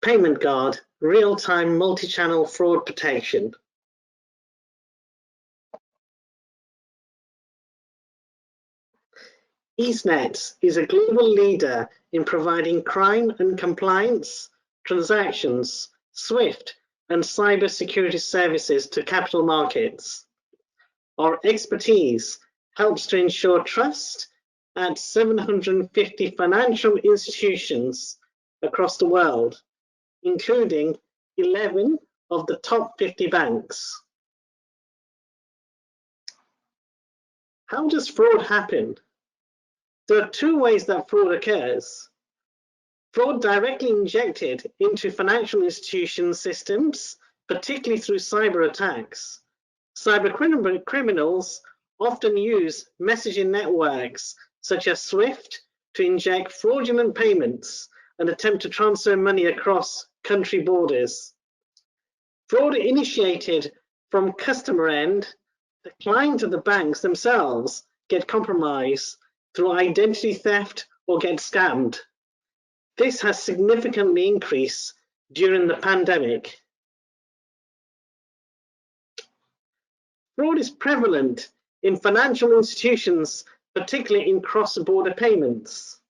PaymentGuard, real-time multi-channel fraud protection. Eastnets is a global leader in providing crime and compliance, transactions, SWIFT, and cybersecurity services to capital markets. Our expertise helps to ensure trust at 750 financial institutions across the world, including 11 of the top 50 banks. How does fraud happen? There are two ways that fraud occurs. Fraud directly injected into financial institution systems, particularly through cyber attacks. Cyber criminals often use messaging networks such as SWIFT to inject fraudulent payments and attempt to transfer money across country borders. Fraud initiated from customer end, the client of the banks themselves get compromised through identity theft or get scammed. This has significantly increased during the pandemic. Fraud is prevalent in financial institutions, particularly in cross-border payments.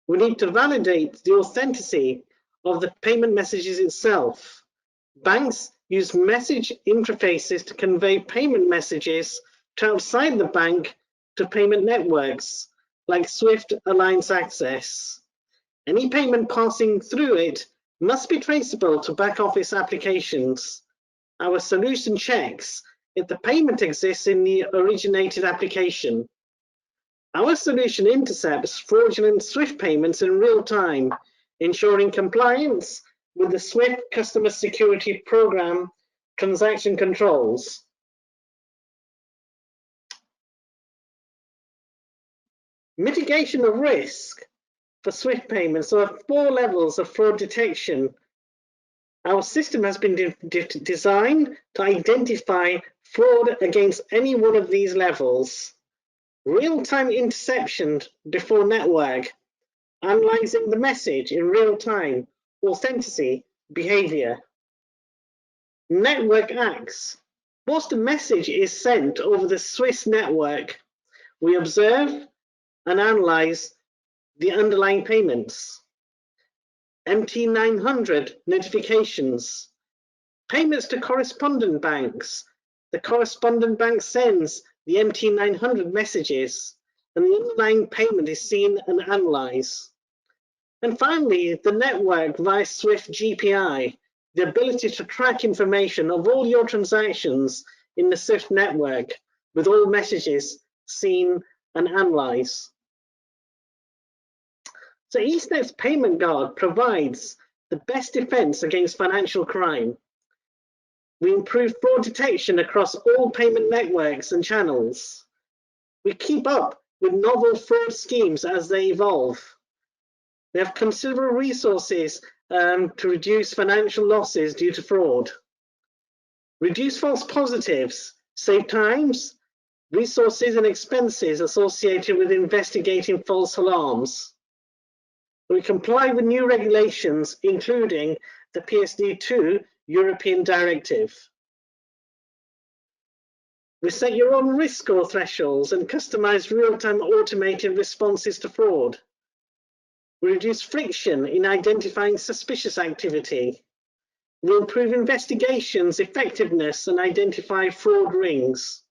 We need to validate the authenticity of the payment messages itself. Banks use message interfaces to convey payment messages to outside the bank to payment networks like SWIFT Alliance Access. Any payment passing through it must be traceable to back office applications. Our solution checks if the payment exists in the originated application. Our solution intercepts fraudulent SWIFT payments in real time, ensuring compliance with the SWIFT Customer Security Program transaction controls. Mitigation of risk for SWIFT payments. There are 4 levels of fraud detection. Our system has been designed to identify fraud against any one of these levels. Real-time interception before network, analyzing the message in real time, authenticity, behavior. Network acts. Once the message is sent over the Swiss network, we observe and analyze the underlying payments. MT900 notifications. Payments to correspondent banks. The correspondent bank sends the MT900 messages and the underlying payment is seen and analyzed. And finally, the network via SWIFT GPI, the ability to track information of all your transactions in the SWIFT network with all messages seen and analyzed. So Eastnets PaymentGuard provides the best defense against financial crime. We improve fraud detection across all payment networks and channels. We keep up with novel fraud schemes as they evolve. We have considerable resources to reduce financial losses due to fraud. Reduce false positives, save times, resources and expenses associated with investigating false alarms. We comply with new regulations, including the PSD2 European Directive. We set your own risk score thresholds and customize real-time automated responses to fraud. We reduce friction in identifying suspicious activity. We improve investigations, effectiveness, and identify fraud rings.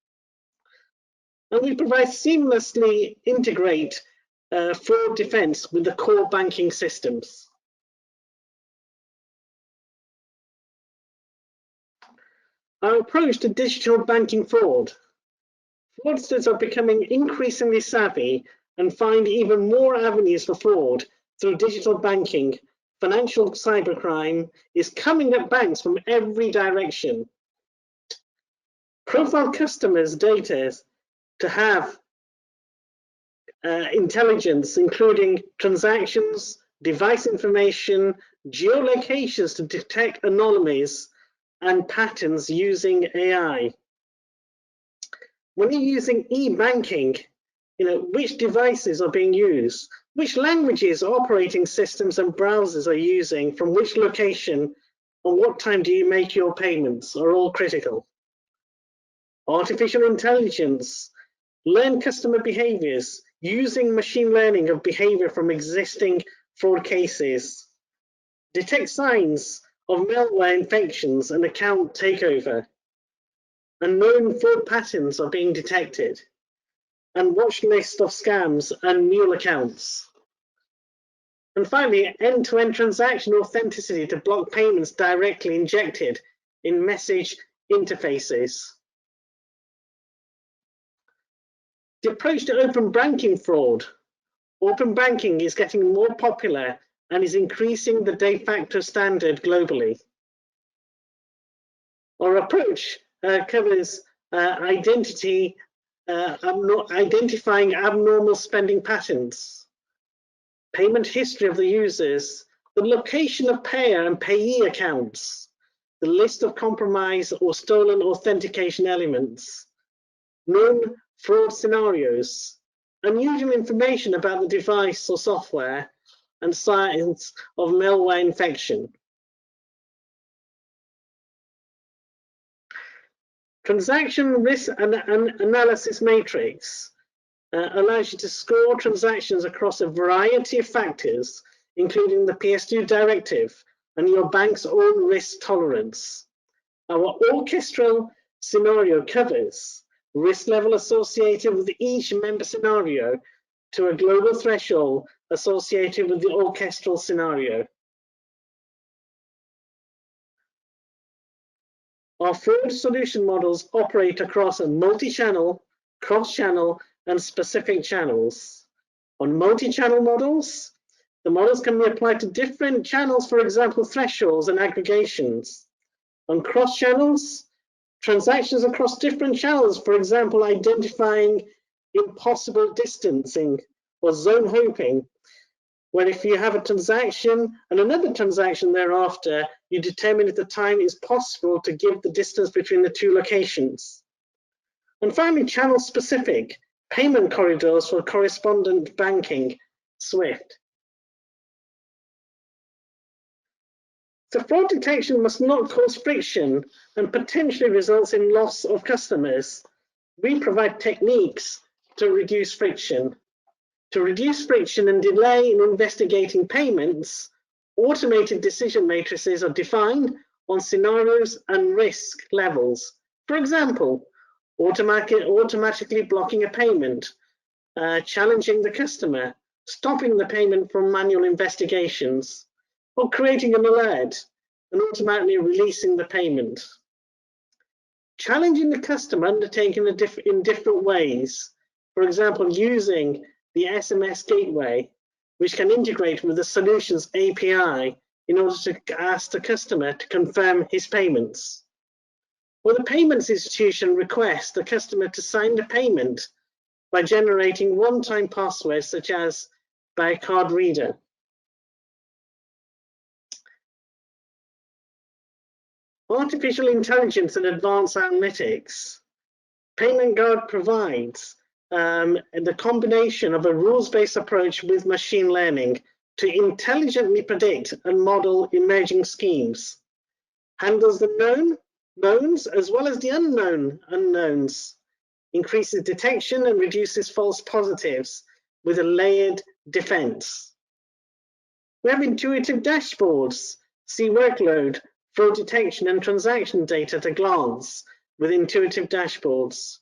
And we provide seamlessly integrate fraud defense with the core banking systems. Our approach to digital banking fraud. Fraudsters are becoming increasingly savvy and find even more avenues for fraud through digital banking. Financial cybercrime is coming at banks from every direction. Profile customers' data to have intelligence, including transactions, device information, geolocations to detect anomalies and patterns using AI. When you're using e-banking, which devices are being used? which languages, operating systems and browsers are using, from which location, and what time do you make your payments are all critical. Artificial intelligence, learn customer behaviors using machine learning of behavior from existing fraud cases. Detect signs of malware infections and account takeover. Unknown fraud patterns are being detected. And watch list of scams and mule accounts. And finally, end-to-end transaction authenticity to block payments directly injected in message interfaces. The approach to open banking fraud. Open banking is getting more popular and is increasing the de facto standard globally. Our approach covers identifying abnormal spending patterns, payment history of the users, the location of payer and payee accounts, the list of compromised or stolen authentication elements, known fraud scenarios, unusual information about the device or software, and signs of malware infection. Transaction risk analysis matrix allows you to score transactions across a variety of factors, including the PSD2 directive and your bank's own risk tolerance. Our orchestral scenario covers risk level associated with each member scenario to a global threshold associated with the orchestral scenario. Our fraud solution models operate across a multi-channel, cross-channel, and specific channels. On multi-channel models, the models can be applied to different channels, for example, thresholds and aggregations. On cross-channels, transactions across different channels, for example, identifying impossible distancing or zone hopping, where if you have a transaction and another transaction thereafter, you determine if the time is possible to give the distance between the two locations. And finally, channel-specific payment corridors for correspondent banking, SWIFT. So fraud detection must not cause friction and potentially results in loss of customers. We provide techniques to reduce friction. To reduce friction and delay in investigating payments, automated decision matrices are defined on scenarios and risk levels. For example, automatically blocking a payment, challenging the customer, stopping the payment from manual investigations, or creating an alert and automatically releasing the payment. Challenging the customer undertaken in different ways, for example, using the SMS gateway, which can integrate with the solutions API in order to ask the customer to confirm his payments. Or the payments institution requests the customer to sign the payment by generating one-time passwords such as by a card reader. Artificial intelligence and advanced analytics. PaymentGuard provides the combination of a rules-based approach with machine learning to intelligently predict and model emerging schemes, handles the knowns as well as the unknowns, increases detection and reduces false positives with a layered defense. We have intuitive dashboards, see workload, fraud detection and transaction data at a glance with intuitive dashboards.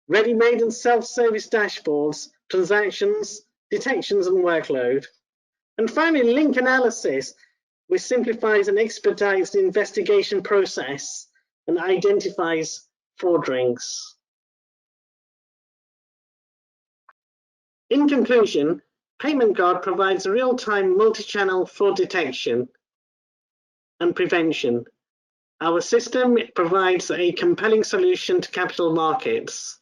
Ready-made and self-service dashboards, transactions, detections and workload. And finally, link analysis, which simplifies and expedites the investigation process and identifies fraud rings. In conclusion, PaymentGuard provides real-time multi-channel fraud detection and prevention. Our system provides a compelling solution to capital markets.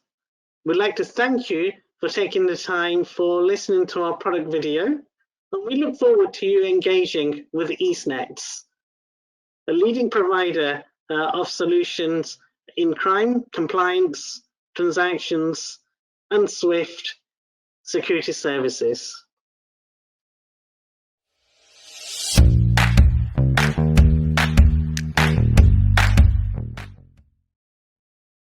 We'd like to thank you for taking the time for listening to our product video, and we look forward to you engaging with Eastnets, a leading provider of solutions in crime, compliance, transactions, and SWIFT security services.